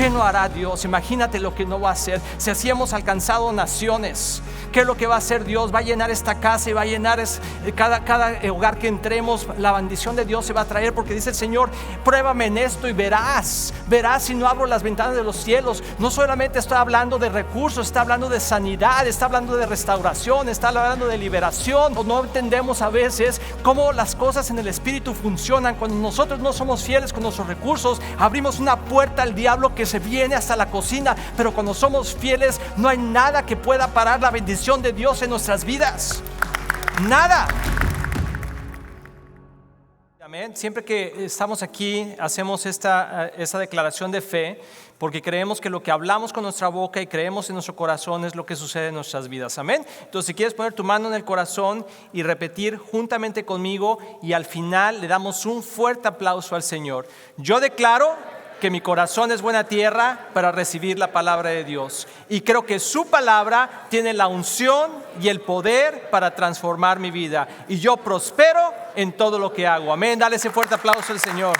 ¿Qué no hará Dios? Imagínate lo que no va a hacer. Si así hemos alcanzado naciones, ¿qué es lo que va a hacer Dios? Va a llenar esta casa y va a llenar cada hogar que entremos. La bendición de Dios se va a traer, porque dice el Señor: pruébame en esto y verás si no abro las ventanas de los cielos. No solamente estoy hablando de recursos, está hablando de sanidad, está hablando de restauración, está hablando de liberación. No entendemos a veces cómo las cosas en el Espíritu funcionan. Cuando nosotros no somos fieles con nuestros recursos, abrimos una puerta al diablo que se viene hasta la cocina. Pero cuando somos fieles, no hay nada que pueda parar la bendición de Dios en nuestras vidas. Nada. Amén. Siempre que estamos aquí hacemos esta declaración de fe, porque creemos que lo que hablamos con nuestra boca y creemos en nuestro corazón es lo que sucede en nuestras vidas. Amén. Entonces, si quieres poner tu mano en el corazón y repetir juntamente conmigo, y al final le damos un fuerte aplauso al Señor. Yo declaro que mi corazón es buena tierra para recibir la palabra de Dios, y creo que su palabra tiene la unción y el poder para transformar mi vida, y yo prospero en todo lo que hago. Amén. Dale ese fuerte aplauso al Señor.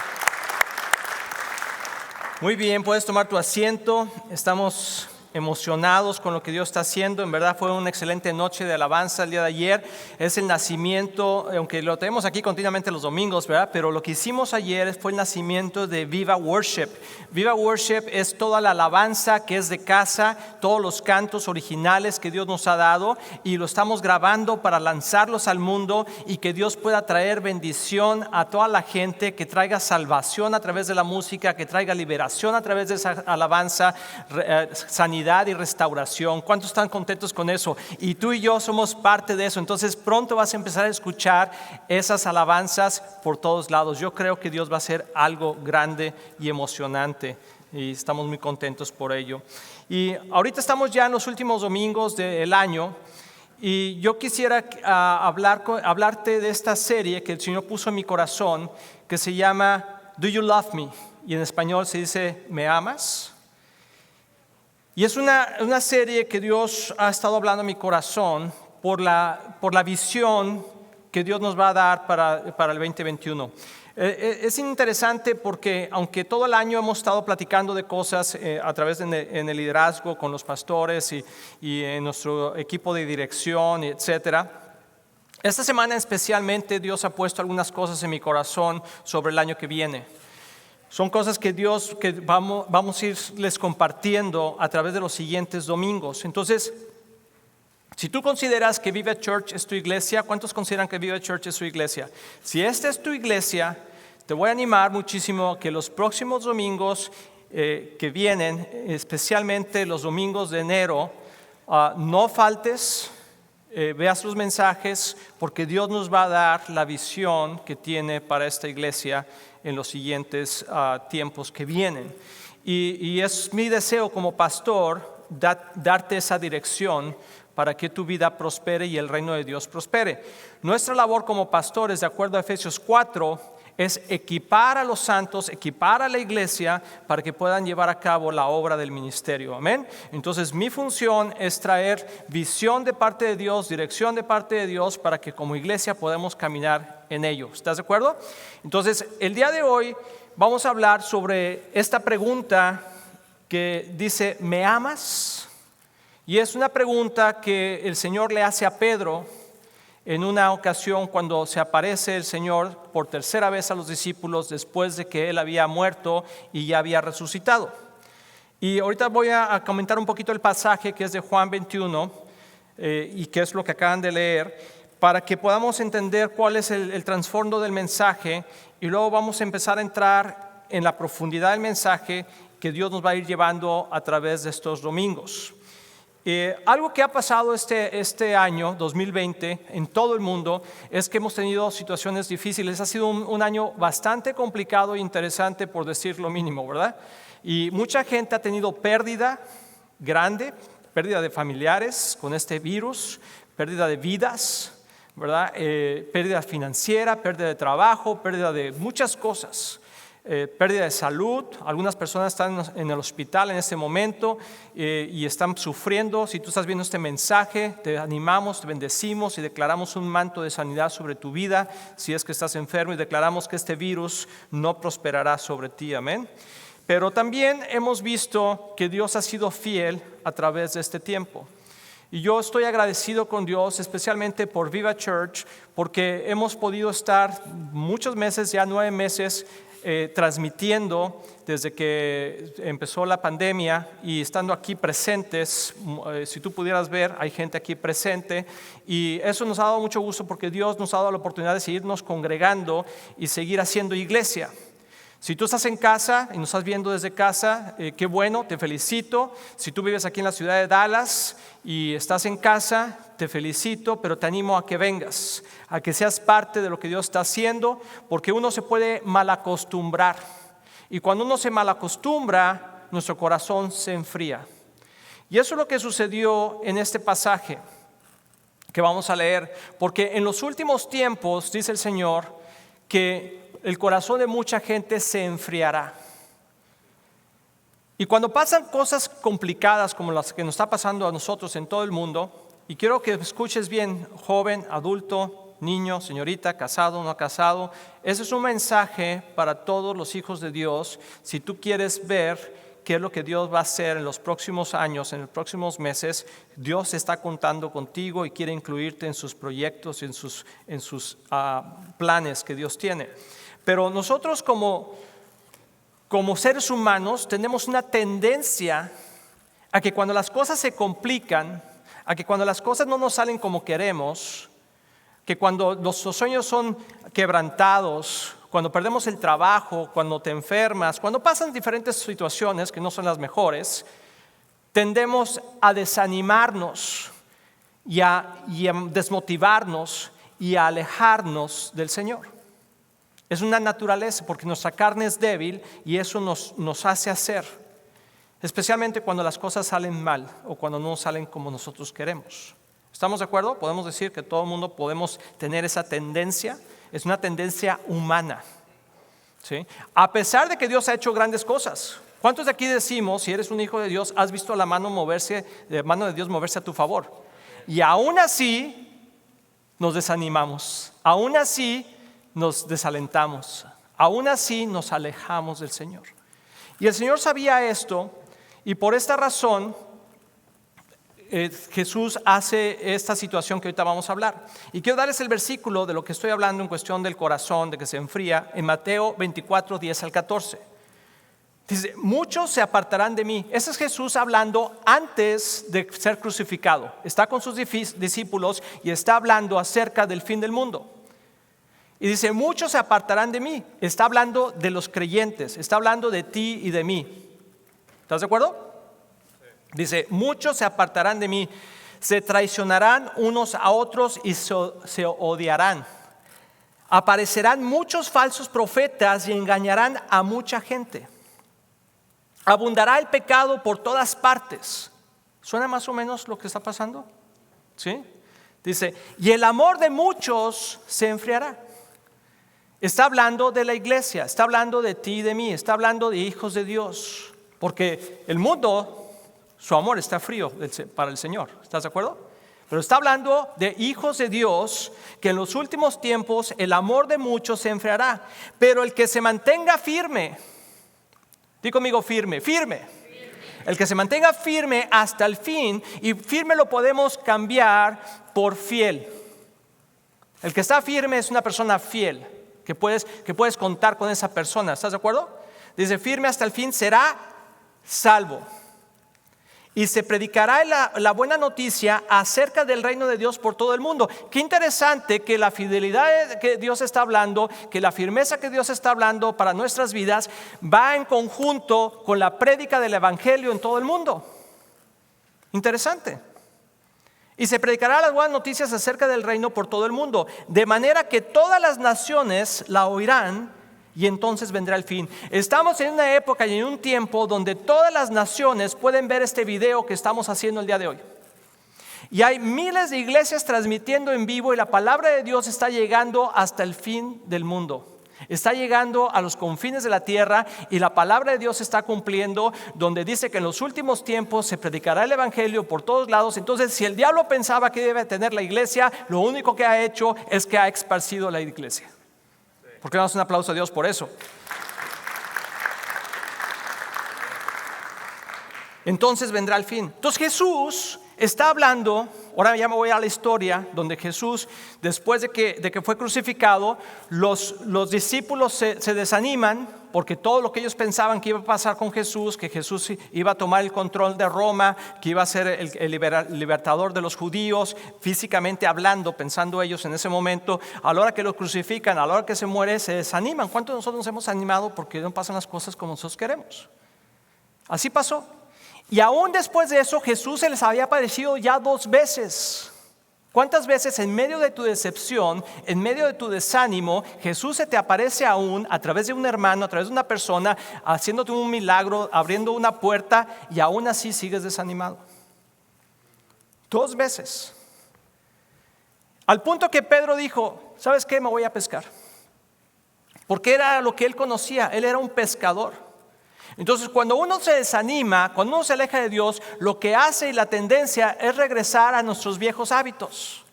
Muy bien, puedes tomar tu asiento. Estamos emocionados con lo que Dios está haciendo. En verdad fue una excelente noche de alabanza el día de ayer. Es el nacimiento, aunque lo tenemos aquí continuamente los domingos, ¿verdad? Pero lo que hicimos ayer fue el nacimiento de Viva Worship. Viva Worship es toda la alabanza que es de casa, todos los cantos originales que Dios nos ha dado, y lo estamos grabando para lanzarlos al mundo, y que Dios pueda traer bendición a toda la gente, que traiga salvación a través de la música, que traiga liberación a través de esa alabanza, sanidad y restauración. ¿Cuántos están contentos con eso? Y tú y yo somos parte de eso. Entonces pronto vas a empezar a escuchar esas alabanzas por todos lados. Yo creo que Dios va a hacer algo grande y emocionante, y estamos muy contentos por ello. Y ahorita estamos ya en los últimos domingos del año, y yo quisiera hablarte de esta serie que el Señor puso en mi corazón, que se llama Do You Love Me? Y en español se dice ¿Me amas? Y es una serie que Dios ha estado hablando en mi corazón por la visión que Dios nos va a dar para el 2021. Es interesante porque aunque todo el año hemos estado platicando de cosas a través en el liderazgo con los pastores y en nuestro equipo de dirección, etcétera, esta semana especialmente Dios ha puesto algunas cosas en mi corazón sobre el año que viene. Son cosas que vamos a irles compartiendo a través de los siguientes domingos. Entonces, si tú consideras que Viva Church es tu iglesia, ¿cuántos consideran que Viva Church es su iglesia? Si esta es tu iglesia, te voy a animar muchísimo que los próximos domingos que vienen, especialmente los domingos de enero, no faltes, veas los mensajes, porque Dios nos va a dar la visión que tiene para esta iglesia en los siguientes tiempos que vienen. Y es mi deseo como pastor darte esa dirección para que tu vida prospere y el reino de Dios prospere. Nuestra labor como pastores, de acuerdo a Efesios 4, es equipar a los santos, equipar a la iglesia para que puedan llevar a cabo la obra del ministerio. Amén. Entonces mi función es traer visión de parte de Dios, dirección de parte de Dios, para que como iglesia podamos caminar en ello. ¿Estás de acuerdo? Entonces el día de hoy vamos a hablar sobre esta pregunta que dice ¿me amas? Y es una pregunta que el Señor le hace a Pedro en una ocasión cuando se aparece el Señor por tercera vez a los discípulos después de que Él había muerto y ya había resucitado. Y ahorita voy a comentar un poquito el pasaje que es de Juan 21 y que es lo que acaban de leer, para que podamos entender cuál es el trasfondo del mensaje, y luego vamos a empezar a entrar en la profundidad del mensaje que Dios nos va a ir llevando a través de estos domingos. Algo que ha pasado este año 2020 en todo el mundo es que hemos tenido situaciones difíciles. Ha sido un año bastante complicado e interesante, por decir lo mínimo, ¿verdad? Y mucha gente ha tenido pérdida grande, pérdida de familiares con este virus, pérdida de vidas, ¿verdad? Pérdida financiera, pérdida de trabajo, pérdida de muchas cosas. Pérdida de salud. Algunas personas están en el hospital en este momento y están sufriendo. Si tú estás viendo este mensaje, te animamos, te bendecimos y declaramos un manto de sanidad sobre tu vida si es que estás enfermo, y declaramos que este virus no prosperará sobre ti. Amén. Pero también hemos visto que Dios ha sido fiel a través de este tiempo. Y yo estoy agradecido con Dios, especialmente por Viva Church, porque hemos podido estar muchos meses, ya 9 meses, transmitiendo desde que empezó la pandemia y estando aquí presentes. Si tú pudieras ver, hay gente aquí presente y eso nos ha dado mucho gusto porque Dios nos ha dado la oportunidad de seguirnos congregando y seguir haciendo iglesia. Si tú estás en casa y nos estás viendo desde casa, qué bueno, te felicito. Si tú vives aquí en la ciudad de Dallas y estás en casa, te felicito, pero te animo a que vengas, a que seas parte de lo que Dios está haciendo, porque uno se puede malacostumbrar. Y cuando uno se malacostumbra, nuestro corazón se enfría. Y eso es lo que sucedió en este pasaje que vamos a leer, porque en los últimos tiempos, dice el Señor, que el corazón de mucha gente se enfriará. Y cuando pasan cosas complicadas como las que nos está pasando a nosotros en todo el mundo, y quiero que escuches bien, joven, adulto, niño, señorita, casado, no casado, ese es un mensaje para todos los hijos de Dios. Si tú quieres ver qué es lo que Dios va a hacer en los próximos años, en los próximos meses, Dios está contando contigo y quiere incluirte en sus proyectos, en sus planes que Dios tiene. Pero nosotros como seres humanos tenemos una tendencia a que cuando las cosas se complican, a que cuando las cosas no nos salen como queremos, que cuando los sueños son quebrantados, cuando perdemos el trabajo, cuando te enfermas, cuando pasan diferentes situaciones que no son las mejores, tendemos a desanimarnos y a desmotivarnos y a alejarnos del Señor. Es una naturaleza porque nuestra carne es débil y eso nos hace hacer, especialmente cuando las cosas salen mal o cuando no salen como nosotros queremos. ¿Estamos de acuerdo? Podemos decir que todo el mundo podemos tener esa tendencia. Es una tendencia humana, ¿sí? A pesar de que Dios ha hecho grandes cosas. ¿Cuántos de aquí decimos, si eres un hijo de Dios, has visto la mano de Dios moverse a tu favor? Y aún así nos desanimamos, aún así nos desalentamos, aún así nos alejamos del Señor. Y el Señor sabía esto y por esta razón Jesús hace esta situación que ahorita vamos a hablar. Y quiero darles el versículo de lo que estoy hablando en cuestión del corazón, de que se enfría, en Mateo 24, 10 al 14. Dice, muchos se apartarán de mí. Ese es Jesús hablando antes de ser crucificado. Está con sus discípulos y está hablando acerca del fin del mundo. Y dice, muchos se apartarán de mí. Está hablando de los creyentes, está hablando de ti y de mí. ¿Estás de acuerdo? Dice, muchos se apartarán de mí, se traicionarán unos a otros y se odiarán. Aparecerán muchos falsos profetas y engañarán a mucha gente. Abundará el pecado por todas partes. ¿Suena más o menos lo que está pasando? ¿Sí? Dice, y el amor de muchos se enfriará. Está hablando de la iglesia, está hablando de ti y de mí, está hablando de hijos de Dios. Porque el mundo, su amor está frío para el Señor. ¿Estás de acuerdo? Pero está hablando de hijos de Dios, que en los últimos tiempos el amor de muchos se enfriará. Pero el que se mantenga firme, di conmigo firme, firme. El que se mantenga firme hasta el fin, y firme lo podemos cambiar por fiel. El que está firme es una persona fiel, que puedes contar con esa persona. ¿Estás de acuerdo? Dice, firme hasta el fin será salvo. Y se predicará la buena noticia acerca del reino de Dios por todo el mundo. Qué interesante que la fidelidad que Dios está hablando, que la firmeza que Dios está hablando para nuestras vidas va en conjunto con la prédica del evangelio en todo el mundo. Interesante. Y se predicará las buenas noticias acerca del reino por todo el mundo, de manera que todas las naciones la oirán y entonces vendrá el fin. Estamos en una época y en un tiempo donde todas las naciones pueden ver este video que estamos haciendo el día de hoy. Y hay miles de iglesias transmitiendo en vivo y la palabra de Dios está llegando hasta el fin del mundo. Está llegando a los confines de la tierra y la palabra de Dios se está cumpliendo, donde dice que en los últimos tiempos se predicará el evangelio por todos lados. Entonces, si el diablo pensaba que debe tener la iglesia, lo único que ha hecho es que ha esparcido la iglesia. ¿Por qué damos un aplauso a Dios por eso? entonces vendrá el fin. Entonces Jesús está hablando, ahora ya me voy a la historia, donde Jesús, después de que fue crucificado, los discípulos se desaniman, porque todo lo que ellos pensaban que iba a pasar con Jesús, que Jesús iba a tomar el control de Roma, que iba a ser el libertador de los judíos, físicamente hablando, pensando ellos en ese momento, a la hora que lo crucifican, a la hora que se muere, se desaniman. ¿Cuántos de nosotros nos hemos animado porque no pasan las cosas como nosotros queremos? Así pasó. Y aún después de eso, Jesús se les había aparecido ya 2 veces. ¿Cuántas veces en medio de tu decepción, en medio de tu desánimo, Jesús se te aparece aún a través de un hermano, a través de una persona, haciéndote un milagro, abriendo una puerta, y aún así sigues desanimado? 2 veces. Al punto que Pedro dijo, ¿sabes qué? Me voy a pescar. Porque era lo que él conocía, él era un pescador. Entonces, cuando uno se desanima, cuando uno se aleja de Dios, lo que hace y la tendencia es regresar a nuestros viejos hábitos.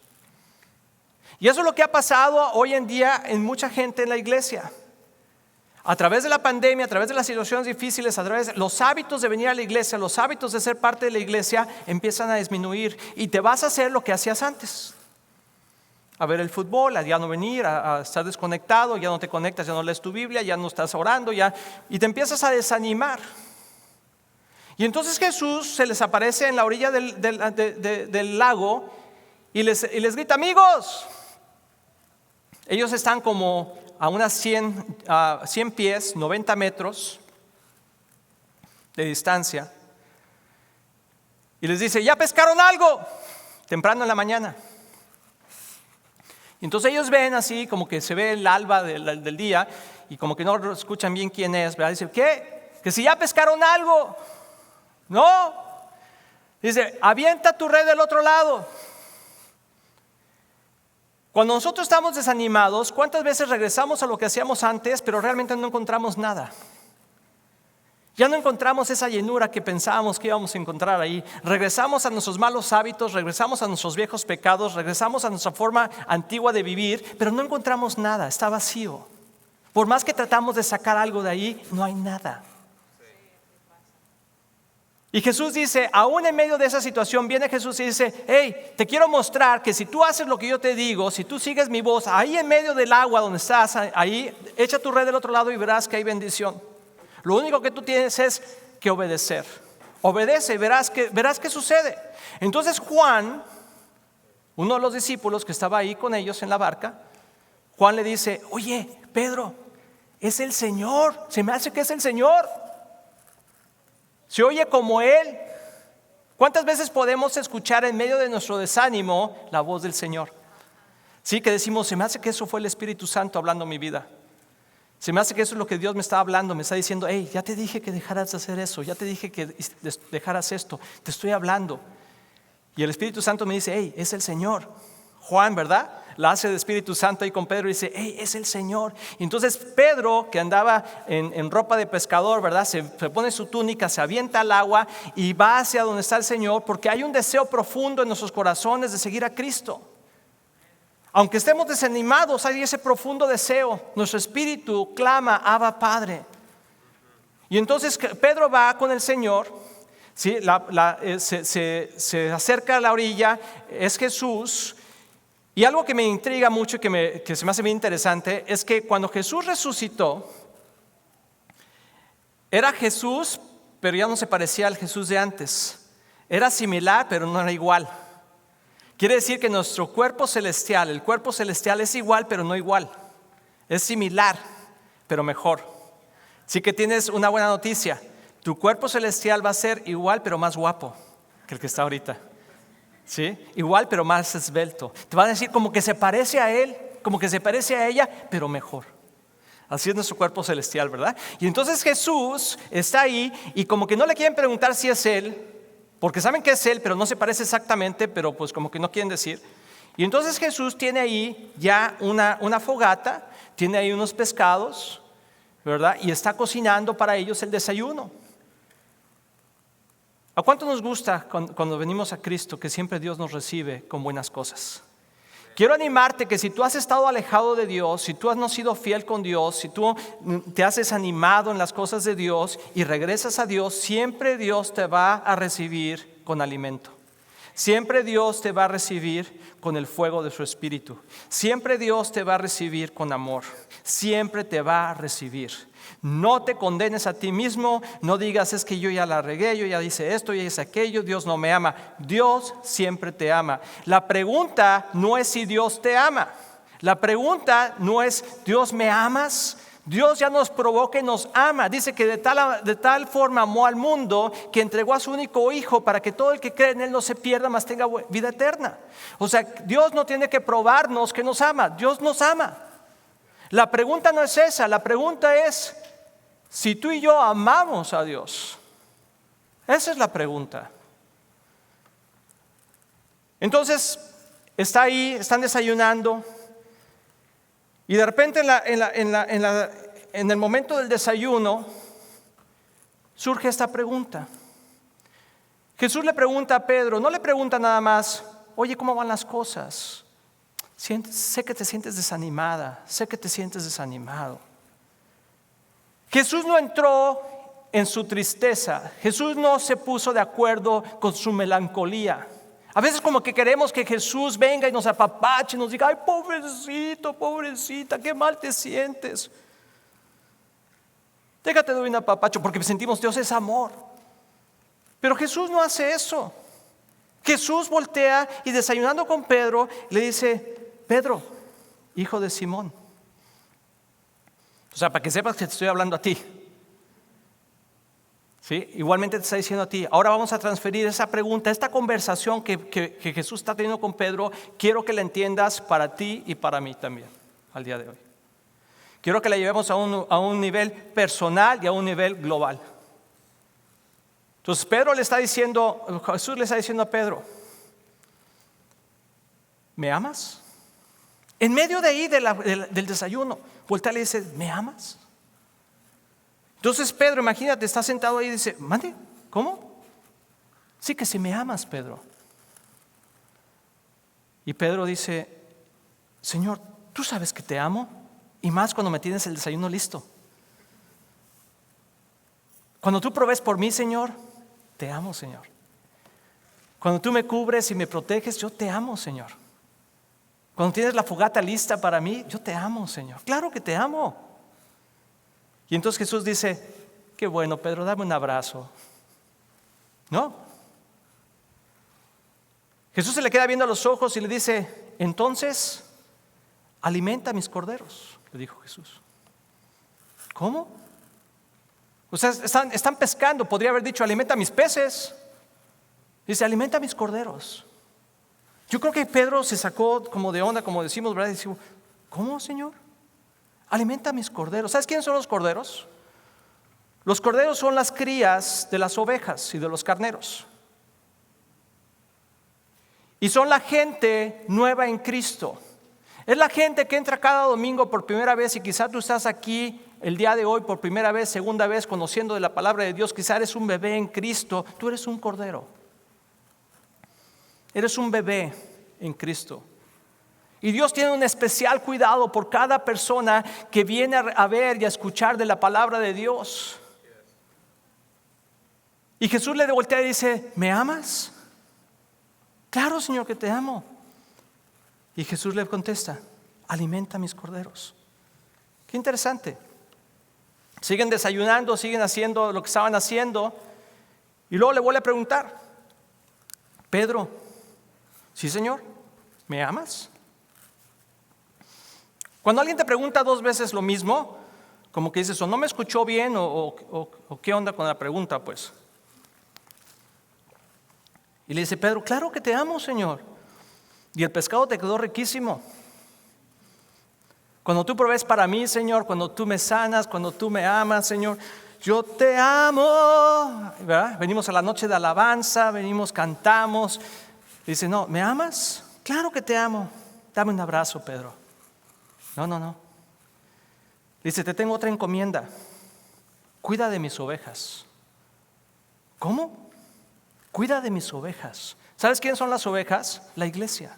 Y eso es lo que ha pasado hoy en día en mucha gente en la iglesia. A través de la pandemia, a través de las situaciones difíciles, a través de los hábitos de venir a la iglesia, los hábitos de ser parte de la iglesia empiezan a disminuir y te vas a hacer lo que hacías antes. A ver el fútbol, a ya no venir, a estar desconectado, ya no te conectas, ya no lees tu Biblia, ya no estás orando, y te empiezas a desanimar. Y entonces Jesús se les aparece en la orilla del lago y les grita, amigos. Ellos están como a unas 100 pies, 90 metros de distancia. Y les dice, ¿ya pescaron algo? Temprano en la mañana. Y entonces ellos ven así, como que se ve el alba del día, y como que no escuchan bien quién es, ¿verdad? Dicen, ¿qué? Que si ya pescaron algo. No. Dice, avienta tu red del otro lado. Cuando nosotros estamos desanimados, ¿cuántas veces regresamos a lo que hacíamos antes, pero realmente no encontramos nada? Ya no encontramos esa llenura que pensábamos que íbamos a encontrar ahí. Regresamos a nuestros malos hábitos, regresamos a nuestros viejos pecados, regresamos a nuestra forma antigua de vivir, pero no encontramos nada, está vacío. Por más que tratamos de sacar algo de ahí, no hay nada. Y Jesús dice, aún en medio de esa situación, viene Jesús y dice, hey, te quiero mostrar que si tú haces lo que yo te digo, si tú sigues mi voz, ahí en medio del agua donde estás, ahí, echa tu red del otro lado y verás que hay bendición. Lo único que tú tienes es que obedecer. Obedece y verás qué sucede. Entonces Juan, uno de los discípulos que estaba ahí con ellos en la barca, Juan le dice, oye, Pedro, es el Señor, se me hace que es el Señor. Se oye como Él. ¿Cuántas veces podemos escuchar en medio de nuestro desánimo la voz del Señor? Sí, que decimos, se me hace que eso fue el Espíritu Santo hablando en mi vida. Se me hace que eso es lo que Dios me está hablando, me está diciendo, hey, ya te dije que dejaras de hacer eso, ya te dije que dejaras esto, te estoy hablando. Y el Espíritu Santo me dice, hey, es el Señor. Juan, ¿verdad? La hace de Espíritu Santo ahí con Pedro y dice, hey, es el Señor. Y entonces Pedro, que andaba en ropa de pescador, ¿verdad? Se pone su túnica, se avienta al agua y va hacia donde está el Señor, porque hay un deseo profundo en nuestros corazones de seguir a Cristo. Aunque estemos desanimados, hay ese profundo deseo. Nuestro espíritu clama, Abba, Padre. Y entonces Pedro va con el Señor, ¿sí? Se acerca a la orilla, es Jesús. Y algo que me intriga mucho y que se me hace bien interesante es que cuando Jesús resucitó, era Jesús, pero ya no se parecía al Jesús de antes. Era similar, pero no era igual. Quiere decir que nuestro cuerpo celestial, el cuerpo celestial es igual, pero no igual. Es similar, pero mejor. Así que tienes una buena noticia. Tu cuerpo celestial va a ser igual, pero más guapo que el que está ahorita. ¿Sí? Igual, pero más esbelto. Te van a decir como que se parece a él, como que se parece a ella, pero mejor. Así es nuestro cuerpo celestial, ¿verdad? Y entonces Jesús está ahí y como que no le quieren preguntar si es él, porque saben que es Él, pero no se parece exactamente, pero pues como que no quieren decir. Y entonces Jesús tiene ahí ya una fogata, tiene ahí unos pescados, ¿verdad? Y está cocinando para ellos el desayuno. ¿A cuánto nos gusta cuando venimos a Cristo que siempre Dios nos recibe con buenas cosas? Quiero animarte que si tú has estado alejado de Dios, si tú has no sido fiel con Dios, si tú te has desanimado en las cosas de Dios y regresas a Dios, siempre Dios te va a recibir con alimento. Siempre Dios te va a recibir con el fuego de su Espíritu. Siempre Dios te va a recibir con amor. Siempre te va a recibir. No te condenes a ti mismo, no digas es que yo ya la regué, yo ya hice esto, ya hice aquello, Dios no me ama. Dios siempre te ama. La pregunta no es si Dios te ama. La pregunta no es Dios me amas. Dios ya nos probó que nos ama. Dice que de tal forma amó al mundo que entregó a su único hijo para que todo el que cree en él no se pierda, mas tenga vida eterna. O sea, Dios no tiene que probarnos que nos ama. Dios nos ama. La pregunta no es esa. La pregunta es si tú y yo amamos a Dios. Esa es la pregunta. Entonces, está ahí, están desayunando. Y de repente en el momento del desayuno surge esta pregunta. Jesús le pregunta a Pedro, no le pregunta nada más, oye, ¿cómo van las cosas? Sé que te sientes desanimada, sé que te sientes desanimado. Jesús no entró en su tristeza, Jesús no se puso de acuerdo con su melancolía. A veces como que queremos que Jesús venga y nos apapache y nos diga, ay, pobrecito, pobrecita, qué mal te sientes. Déjate de un apapacho porque sentimos Dios es amor. Pero Jesús no hace eso. Jesús voltea y desayunando con Pedro le dice, Pedro, hijo de Simón. O sea, para que sepas que te estoy hablando a ti. ¿Sí? Igualmente te está diciendo a ti. Ahora vamos a transferir esa pregunta, esta conversación que Jesús está teniendo con Pedro. Quiero que la entiendas para ti y para mí también al día de hoy. Quiero que la llevemos a un nivel personal y a un nivel global. Entonces Jesús le está diciendo a Pedro, ¿me amas? En medio de ahí del desayuno, voltea y le dice, ¿me amas? Entonces Pedro, imagínate, está sentado ahí y dice, mande, ¿cómo? Sí que si me amas, Pedro. Y Pedro dice, Señor, tú sabes que te amo, y más cuando me tienes el desayuno listo. Cuando tú provees por mí, Señor, te amo, Señor. Cuando tú me cubres y me proteges, yo te amo, Señor. Cuando tienes la fogata lista para mí, yo te amo, Señor. Claro que te amo. Y entonces Jesús dice, qué bueno, Pedro, dame un abrazo. No. Jesús se le queda viendo a los ojos y le dice, entonces, alimenta a mis corderos, le dijo Jesús. ¿Cómo? O sea, están pescando, podría haber dicho, alimenta a mis peces. Dice, alimenta a mis corderos. Yo creo que Pedro se sacó como de onda, como decimos, ¿verdad? Y dice, ¿cómo, Señor? Alimenta a mis corderos. ¿Sabes quiénes son los corderos? Los corderos son las crías de las ovejas y de los carneros. Y son la gente nueva en Cristo. Es la gente que entra cada domingo por primera vez y quizás tú estás aquí el día de hoy por primera vez, segunda vez, conociendo de la palabra de Dios. Quizás eres un bebé en Cristo. Tú eres un cordero. Eres un bebé en Cristo. Y Dios tiene un especial cuidado por cada persona que viene a ver y a escuchar de la palabra de Dios. Y Jesús le voltea y dice, ¿me amas? Claro, Señor, que te amo. Y Jesús le contesta, alimenta a mis corderos. Qué interesante. Siguen desayunando, siguen haciendo lo que estaban haciendo. Y luego le vuelve a preguntar, Pedro, ¿sí, Señor? ¿Me amas? Cuando alguien te pregunta dos veces lo mismo, como que dices, o no me escuchó bien, o qué onda con la pregunta, pues. Y le dice, Pedro, claro que te amo, Señor. Y el pescado te quedó riquísimo. Cuando tú provees para mí, Señor, cuando tú me sanas, cuando tú me amas, Señor, yo te amo. ¿Verdad? Venimos a la noche de alabanza, venimos, cantamos. Dice, no, ¿me amas? Claro que te amo. Dame un abrazo, Pedro. No. Dice, te tengo otra encomienda. Cuida de mis ovejas. ¿Cómo? Cuida de mis ovejas. ¿Sabes quién son las ovejas? La iglesia.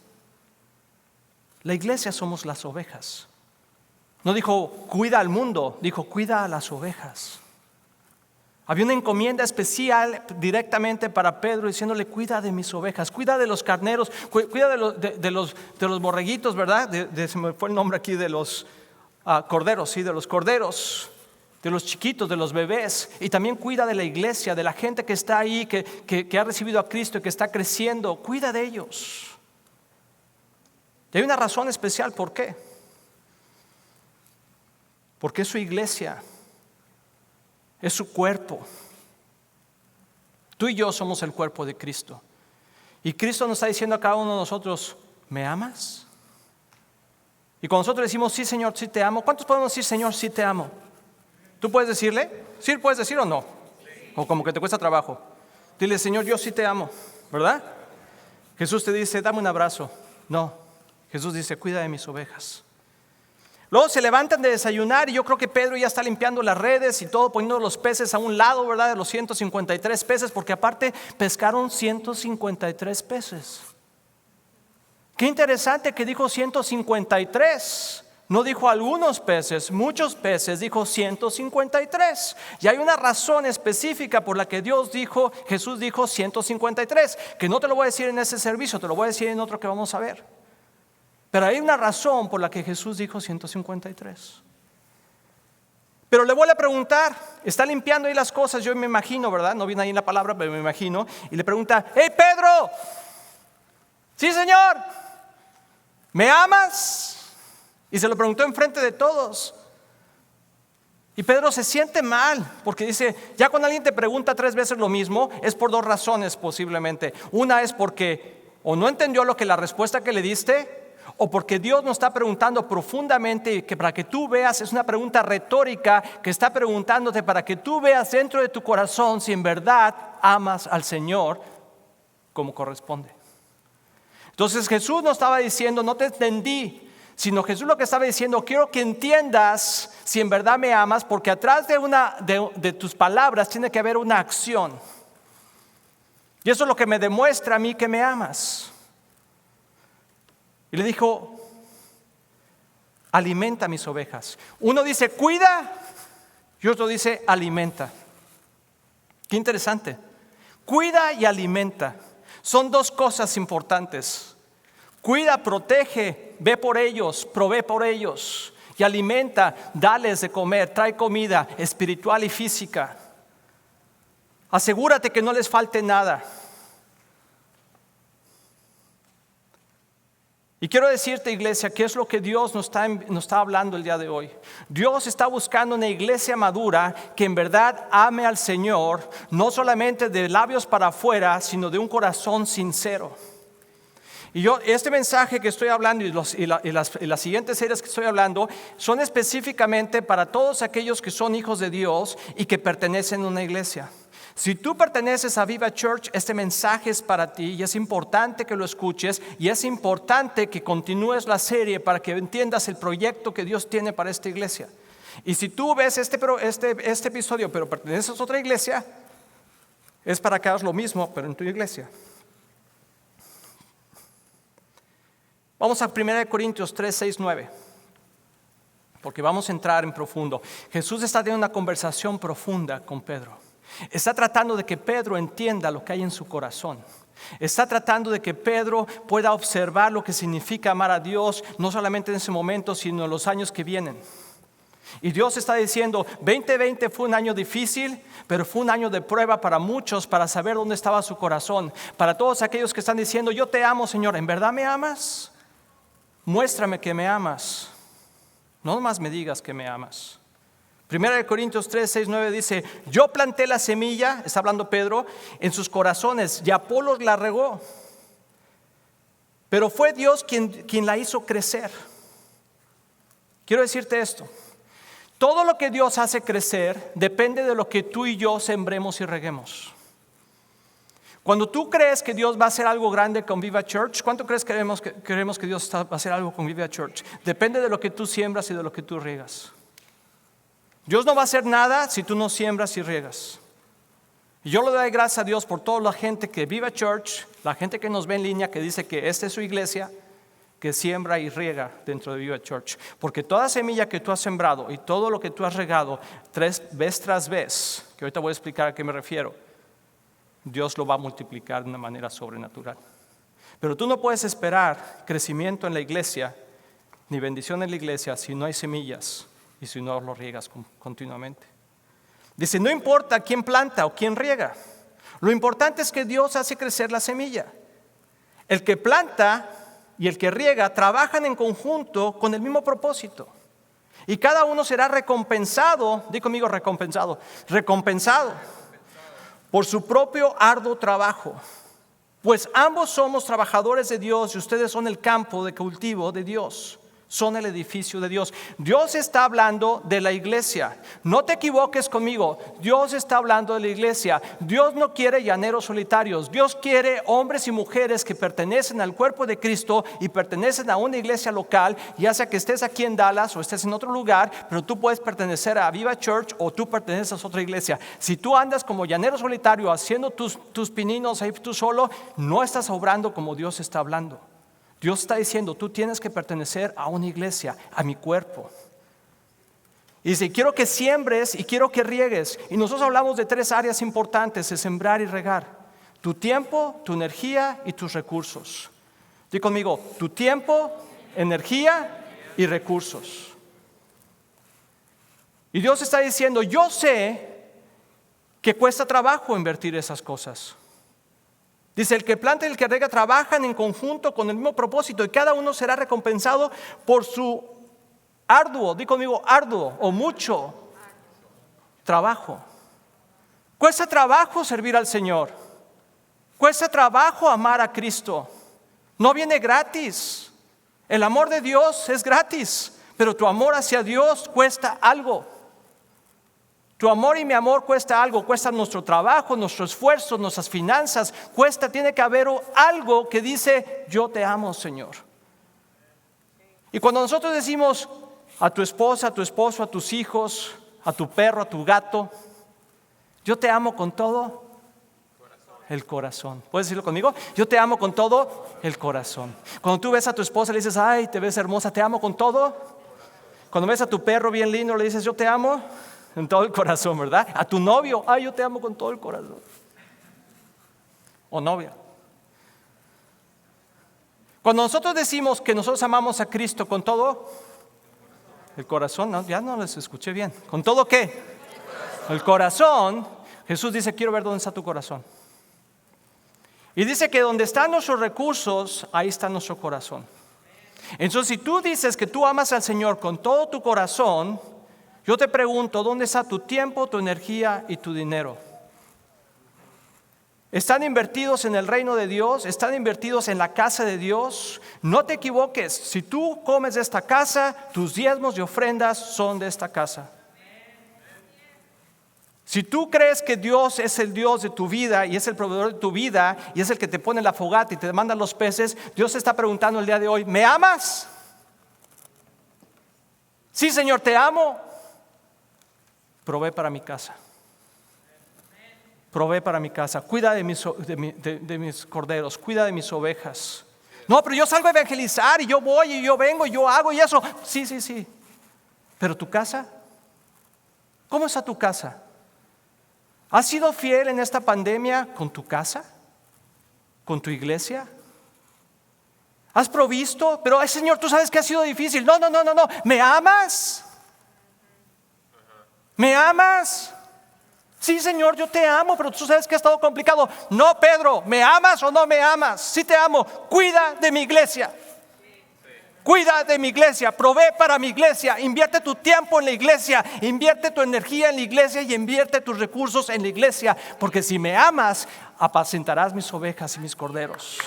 La iglesia somos las ovejas. No dijo cuida al mundo, dijo cuida a las ovejas. Había una encomienda especial directamente para Pedro diciéndole cuida de mis ovejas, cuida de los carneros, cuida de los borreguitos, ¿verdad? Se me fue el nombre aquí de los corderos, sí, de los corderos, de los chiquitos, de los bebés. Y también cuida de la iglesia, de la gente que está ahí, que ha recibido a Cristo y que está creciendo. Cuida de ellos. Y hay una razón especial, ¿por qué? Porque es su iglesia. Es su cuerpo. Tú y yo somos el cuerpo de Cristo. Y Cristo nos está diciendo a cada uno de nosotros, ¿me amas? Y cuando nosotros decimos, sí Señor, sí te amo, ¿cuántos podemos decir, Señor, sí te amo? ¿Tú puedes decirle? ¿Sí puedes decir o no? O como que te cuesta trabajo. Dile, Señor, yo sí te amo, ¿verdad? Jesús te dice, dame un abrazo. No, Jesús dice, cuida de mis ovejas. Luego se levantan de desayunar y yo creo que Pedro ya está limpiando las redes y todo, poniendo los peces a un lado, ¿verdad? De los 153 peces, porque aparte pescaron 153 peces. Qué interesante que dijo 153. No dijo algunos peces, muchos peces, dijo 153. Y hay una razón específica por la que Jesús dijo 153, que no te lo voy a decir en ese servicio, te lo voy a decir en otro que vamos a ver. Pero hay una razón por la que Jesús dijo 153. Pero le voy a preguntar, está limpiando ahí las cosas, yo me imagino, ¿verdad? No viene ahí en la palabra, pero me imagino. Y le pregunta, hey Pedro, sí Señor, ¿me amas? Y se lo preguntó enfrente de todos. Y Pedro se siente mal, porque dice, ya cuando alguien te pregunta 3 veces lo mismo, es por 2 razones posiblemente. Una es porque o no entendió la respuesta que le diste, o porque Dios nos está preguntando profundamente, que para que tú veas, es una pregunta retórica que está preguntándote para que tú veas dentro de tu corazón si en verdad amas al Señor como corresponde. Entonces Jesús no estaba diciendo, no te entendí, sino Jesús lo que estaba diciendo, quiero que entiendas si en verdad me amas, porque atrás de tus palabras tiene que haber una acción. Y eso es lo que me demuestra a mí que me amas. Y le dijo, alimenta mis ovejas. Uno dice, cuida, y otro dice, alimenta. Qué interesante. Cuida y alimenta. Son 2 cosas importantes. Cuida, protege, ve por ellos, provee por ellos. Y alimenta, dales de comer, trae comida espiritual y física. Asegúrate que no les falte nada. Y quiero decirte, iglesia, qué es lo que Dios nos está hablando el día de hoy. Dios está buscando una iglesia madura que en verdad ame al Señor, no solamente de labios para afuera, sino de un corazón sincero. Y este mensaje que estoy hablando y las siguientes series que estoy hablando son específicamente para todos aquellos que son hijos de Dios y que pertenecen a una iglesia. Si tú perteneces a Viva Church, este mensaje es para ti y es importante que lo escuches y es importante que continúes la serie para que entiendas el proyecto que Dios tiene para esta iglesia. Y si tú ves este episodio pero perteneces a otra iglesia, es para que hagas lo mismo pero en tu iglesia. Vamos a 1 Corintios 3, 6, 9. Porque vamos a entrar en profundo. Jesús está teniendo una conversación profunda con Pedro. Está tratando de que Pedro entienda lo que hay en su corazón. Está tratando de que Pedro pueda observar lo que significa amar a Dios, no solamente en ese momento, sino en los años que vienen. Y Dios está diciendo, 2020 fue un año difícil, pero fue un año de prueba para muchos, para saber dónde estaba su corazón. Para todos aquellos que están diciendo, yo te amo, Señor, ¿en verdad me amas? Muéstrame que me amas. No nomás me digas que me amas. 1 Corintios 3, 6, 9 dice, yo planté la semilla, está hablando Pedro, en sus corazones y Apolos la regó. Pero fue Dios quien la hizo crecer. Quiero decirte esto. Todo lo que Dios hace crecer depende de lo que tú y yo sembremos y reguemos. Cuando tú crees que Dios va a hacer algo grande con Viva Church, ¿cuánto crees que creemos que Dios va a hacer algo con Viva Church? Depende de lo que tú siembras y de lo que tú riegas. Dios no va a hacer nada si tú no siembras y riegas. Y yo le doy gracias a Dios por toda la gente que Viva Church, la gente que nos ve en línea, que dice que esta es su iglesia, que siembra y riega dentro de Viva Church. Porque toda semilla que tú has sembrado y todo lo que tú has regado vez tras vez, que ahorita voy a explicar a qué me refiero, Dios lo va a multiplicar de una manera sobrenatural. Pero tú no puedes esperar crecimiento en la iglesia ni bendición en la iglesia si no hay semillas y si no lo riegas continuamente. Dice, no importa quién planta o quién riega, lo importante es que Dios hace crecer la semilla. El que planta y el que riega trabajan en conjunto con el mismo propósito. Y cada uno será recompensado, di conmigo recompensado por su propio arduo trabajo. Pues ambos somos trabajadores de Dios y ustedes son el campo de cultivo de Dios. Son el edificio de Dios. Dios está hablando de la iglesia. No te equivoques conmigo. Dios está hablando de la iglesia. Dios no quiere llaneros solitarios. Dios quiere hombres y mujeres que pertenecen al cuerpo de Cristo y pertenecen a una iglesia local, ya sea que estés aquí en Dallas o estés en otro lugar, pero tú puedes pertenecer a Viva Church o tú perteneces a otra iglesia. Si tú andas como llanero solitario haciendo tus pininos ahí tú solo, no estás obrando como Dios está hablando. Dios está diciendo, tú tienes que pertenecer a una iglesia, a mi cuerpo. Y dice, quiero que siembres y quiero que riegues. Y nosotros hablamos de 3 áreas importantes de sembrar y regar: tu tiempo, tu energía y tus recursos. Di conmigo, tu tiempo, energía y recursos. Y Dios está diciendo, yo sé que cuesta trabajo invertir esas cosas. Dice, el que planta y el que riega trabajan en conjunto con el mismo propósito y cada uno será recompensado por su arduo, di conmigo arduo o mucho trabajo. Cuesta trabajo servir al Señor. Cuesta trabajo amar a Cristo. No viene gratis. El amor de Dios es gratis, pero tu amor hacia Dios cuesta algo. Tu amor y mi amor cuesta algo, cuesta nuestro trabajo, nuestro esfuerzo, nuestras finanzas, tiene que haber algo que dice, yo te amo, Señor. Y cuando nosotros decimos a tu esposa, a tu esposo, a tus hijos, a tu perro, a tu gato, yo te amo con todo el corazón. ¿Puedes decirlo conmigo? Yo te amo con todo el corazón. Cuando tú ves a tu esposa le dices, ay, te ves hermosa, te amo con todo. Cuando ves a tu perro bien lindo le dices, yo te amo en todo el corazón, ¿verdad? A tu novio, ay, yo te amo con todo el corazón. O novia. Cuando nosotros decimos que nosotros amamos a Cristo con todo el corazón, no, ya no les escuché bien. ¿Con todo qué? El corazón. Jesús dice, quiero ver dónde está tu corazón. Y dice que donde están nuestros recursos, ahí está nuestro corazón. Entonces, si tú dices que tú amas al Señor con todo tu corazón, yo te pregunto, ¿dónde está tu tiempo, tu energía y tu dinero? ¿Están invertidos en el reino de Dios? ¿Están invertidos en la casa de Dios? No te equivoques, si tú comes de esta casa, tus diezmos y ofrendas son de esta casa. Si tú crees que Dios es el Dios de tu vida y es el proveedor de tu vida y es el que te pone la fogata y te manda los peces, Dios te está preguntando el día de hoy, ¿me amas? Sí, Señor, te amo. Provee para mi casa. Provee para mi casa. Cuida de mis corderos. Cuida de mis ovejas. No, pero yo salgo a evangelizar y yo voy y yo vengo y yo hago y eso. Sí. Pero tu casa, ¿cómo está tu casa? ¿Has sido fiel en esta pandemia con tu casa? ¿Con tu iglesia? ¿Has provisto? Pero, ay, Señor, tú sabes que ha sido difícil. No. ¿Me amas? ¿Me amas? Sí, Señor, yo te amo, pero tú sabes que ha estado complicado. No, Pedro, ¿me amas o no me amas? Sí te amo. Cuida de mi iglesia. Cuida de mi iglesia, provee para mi iglesia, invierte tu tiempo en la iglesia, invierte tu energía en la iglesia y invierte tus recursos en la iglesia, porque si me amas, apacentarás mis ovejas y mis corderos.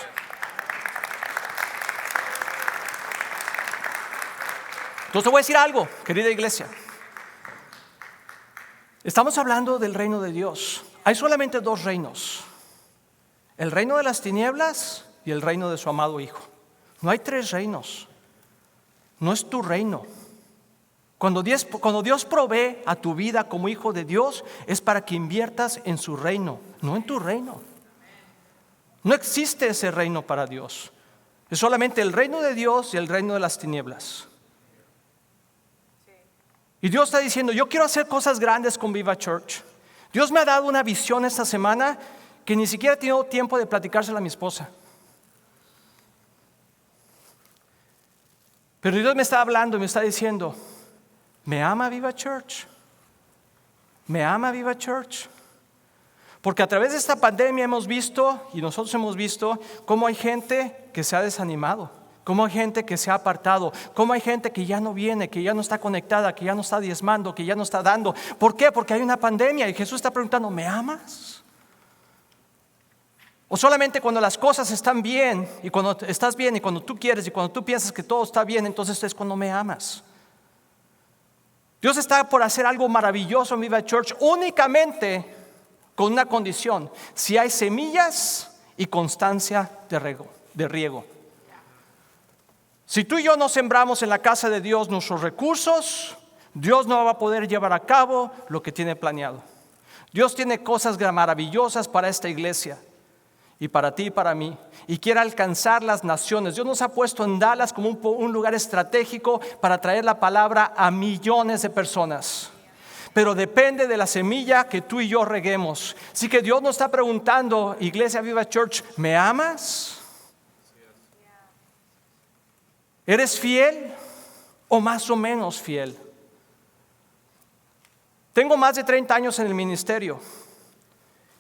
Entonces te voy a decir algo, querida iglesia. Estamos hablando del reino de Dios. Hay solamente 2 reinos: el reino de las tinieblas y el reino de su amado Hijo. No hay 3 reinos. No es tu reino. Cuando Dios provee a tu vida como hijo de Dios, es para que inviertas en su reino, no en tu reino. No existe ese reino para Dios. Es solamente el reino de Dios y el reino de las tinieblas. Y Dios está diciendo, yo quiero hacer cosas grandes con Viva Church. Dios me ha dado una visión esta semana que ni siquiera he tenido tiempo de platicársela a mi esposa. Pero Dios me está hablando y me está diciendo, ¿me ama Viva Church? ¿Me ama Viva Church? Porque a través de esta pandemia hemos visto, y nosotros hemos visto, cómo hay gente que se ha desanimado, cómo hay gente que se ha apartado, cómo hay gente que ya no viene, que ya no está conectada, que ya no está diezmando, que ya no está dando. ¿Por qué? Porque hay una pandemia y Jesús está preguntando, ¿me amas? O solamente cuando las cosas están bien y cuando estás bien y cuando tú quieres y cuando tú piensas que todo está bien, entonces es cuando me amas. Dios está por hacer algo maravilloso en Viva Church únicamente con una condición: si hay semillas y constancia de riego. Si tú y yo no sembramos en la casa de Dios nuestros recursos, Dios no va a poder llevar a cabo lo que tiene planeado. Dios tiene cosas maravillosas para esta iglesia y para ti y para mí, y quiere alcanzar las naciones. Dios nos ha puesto en Dallas como un lugar estratégico para traer la palabra a millones de personas. Pero depende de la semilla que tú y yo reguemos. Así que Dios nos está preguntando, Iglesia Viva Church, ¿me amas? ¿Eres fiel o más o menos fiel? Tengo más de 30 años en el ministerio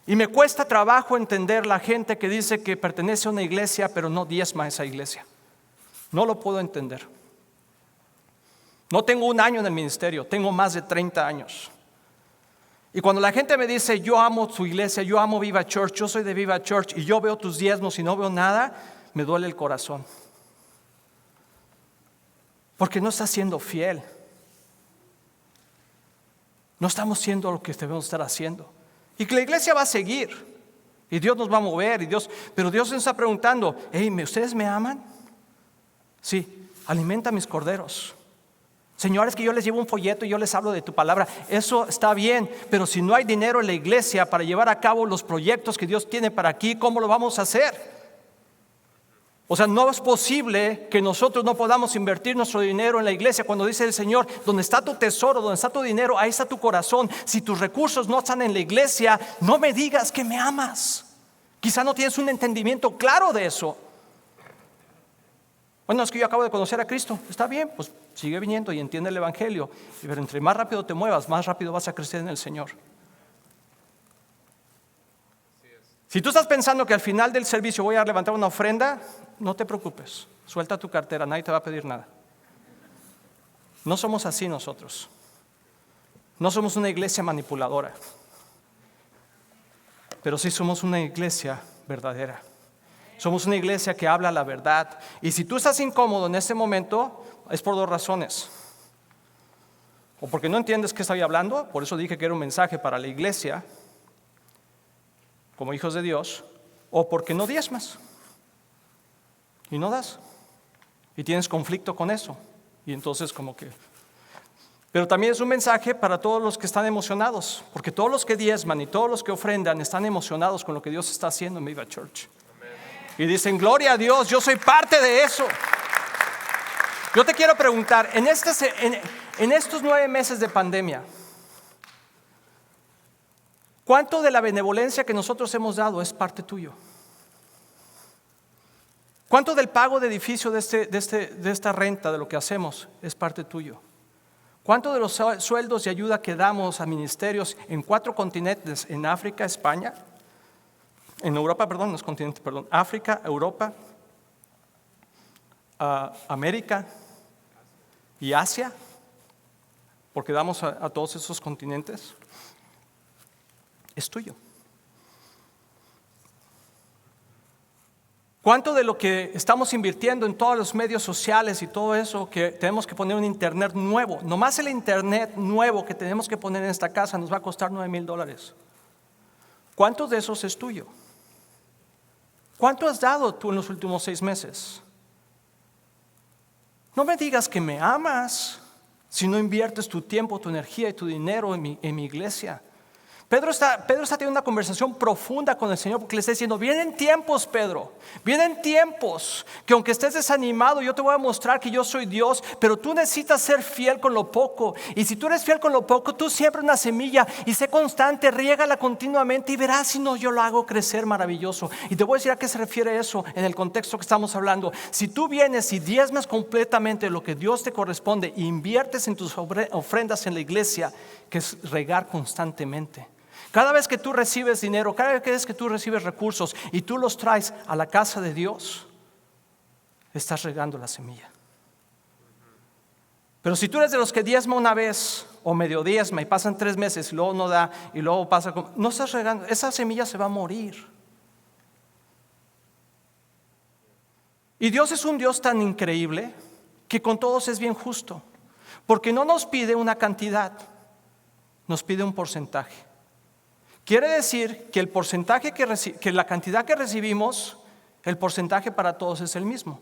y me cuesta trabajo entender la gente que dice que pertenece a una iglesia pero no diezma a esa iglesia. No lo puedo entender. No tengo un año en el ministerio, tengo más de 30 años. Y cuando la gente me dice, yo amo tu iglesia, yo amo Viva Church, yo soy de Viva Church y yo veo tus diezmos y no veo nada, me duele el corazón. Porque no estás siendo fiel. No estamos haciendo lo que debemos estar haciendo. Y que la iglesia va a seguir. Y Dios nos va a mover. Pero Dios nos está preguntando, ¿ustedes me aman? Sí, alimenta a mis corderos. Señores, que yo les llevo un folleto y yo les hablo de tu palabra. Eso está bien, pero si no hay dinero en la iglesia para llevar a cabo los proyectos que Dios tiene para aquí, ¿cómo lo vamos a hacer? O sea, no es posible que nosotros no podamos invertir nuestro dinero en la iglesia cuando dice el Señor, donde está tu tesoro, donde está tu dinero, ahí está tu corazón. Si tus recursos no están en la iglesia, no me digas que me amas. Quizá no tienes un entendimiento claro de eso. Bueno, es que yo acabo de conocer a Cristo. Está bien, pues sigue viniendo y entiende el evangelio. Pero entre más rápido te muevas, más rápido vas a crecer en el Señor. Si tú estás pensando que al final del servicio voy a levantar una ofrenda, no te preocupes, suelta tu cartera, nadie te va a pedir nada. No somos así nosotros. No somos una iglesia manipuladora, pero sí somos una iglesia verdadera. Somos una iglesia que habla la verdad. Y si tú estás incómodo en este momento, es por dos razones. O porque no entiendes qué estoy hablando, por eso dije que era un mensaje para la iglesia, como hijos de Dios, o porque no diezmas y no das y tienes conflicto con eso y entonces pero también es un mensaje para todos los que están emocionados, porque todos los que diezman y todos los que ofrendan están emocionados con lo que Dios está haciendo en Viva Church. Amén. Y dicen, gloria a Dios, yo soy parte de eso. Yo te quiero preguntar, en estos 9 meses de pandemia, ¿cuánto de la benevolencia que nosotros hemos dado es parte tuyo? ¿Cuánto del pago de edificio de esta renta, de lo que hacemos, es parte tuyo? ¿Cuánto de los sueldos y ayuda que damos a ministerios en 4 continentes, en África, España, en Europa, no es continente, África, Europa, América y Asia, porque damos a todos esos continentes, es tuyo? ¿Cuánto de lo que estamos invirtiendo en todos los medios sociales y todo eso que tenemos que poner un internet nuevo? Nomás el internet nuevo que tenemos que poner en esta casa nos va a costar $9,000. ¿Cuánto de esos es tuyo? ¿Cuánto has dado tú en los últimos 6 meses? No me digas que me amas si no inviertes tu tiempo, tu energía y tu dinero en mi iglesia. Pedro está teniendo una conversación profunda con el Señor porque le está diciendo, vienen tiempos, Pedro, vienen tiempos que aunque estés desanimado, yo te voy a mostrar que yo soy Dios, pero tú necesitas ser fiel con lo poco. Y si tú eres fiel con lo poco, tú siembra una semilla y sé constante, riégala continuamente y verás si no yo lo hago crecer maravilloso. Y te voy a decir a qué se refiere eso en el contexto que estamos hablando. Si tú vienes y diezmas completamente lo que Dios te corresponde e inviertes en tus ofrendas en la iglesia, que es regar constantemente. Cada vez que tú recibes dinero, cada vez que tú recibes recursos y tú los traes a la casa de Dios, estás regando la semilla. Pero si tú eres de los que diezma una vez o medio diezma y pasan 3 meses y luego no da y luego pasa, no estás regando, esa semilla se va a morir. Y Dios es un Dios tan increíble que con todos es bien justo, porque no nos pide una cantidad, nos pide un porcentaje. Quiere decir que el porcentaje que la cantidad que recibimos, el porcentaje para todos es el mismo.